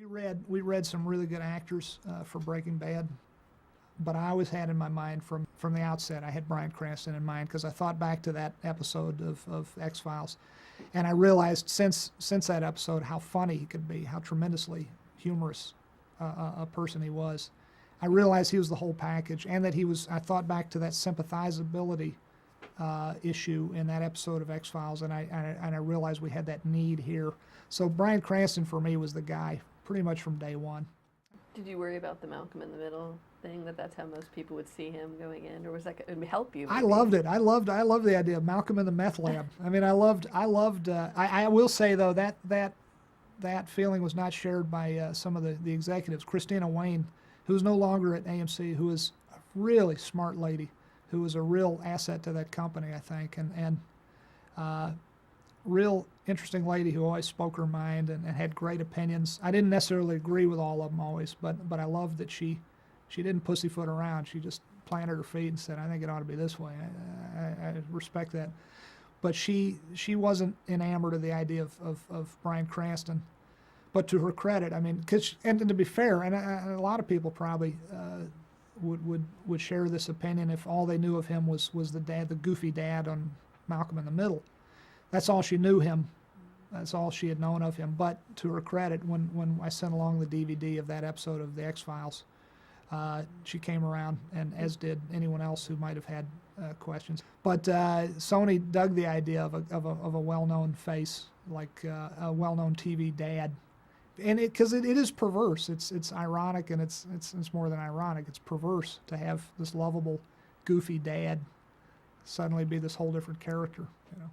We read some really good actors for Breaking Bad, but I always had in my mind from the outset, I had Bryan Cranston in mind, because I thought back to that episode of X-Files, and I realized since that episode how funny he could be, how tremendously humorous a person he was. I realized he was the whole package, and that he was. I thought back to that sympathizability issue in that episode of X-Files, and I realized we had that need here. So Bryan Cranston for me was the guy, pretty much from day one. Did you worry about the Malcolm in the Middle thing, that's how most people would see him going in, or was that it would help you? Maybe? I loved it. I loved the idea of Malcolm in the meth lab. I mean, I will say though that feeling was not shared by some of the executives. Christina Wayne, who's no longer at AMC, who is a really smart lady, who was a real asset to that company, I think, and real interesting lady who always spoke her mind and had great opinions. I didn't necessarily agree with all of them always, but I loved that she didn't pussyfoot around. She just planted her feet and said, I think it ought to be this way. I respect that. But she wasn't enamored of the idea of Bryan Cranston. But to her credit, I mean, and to be fair, and a lot of people probably would share this opinion if all they knew of him was the dad, the goofy dad on Malcolm in the Middle. That's all she knew him. That's all she had known of him. But to her credit, when I sent along the DVD of that episode of the X-Files, she came around, and as did anyone else who might have had questions. But Sony dug the idea of a well-known face, like a well-known TV dad, and because it is perverse. It's ironic, and it's more than ironic. It's perverse to have this lovable, goofy dad suddenly be this whole different character. You know.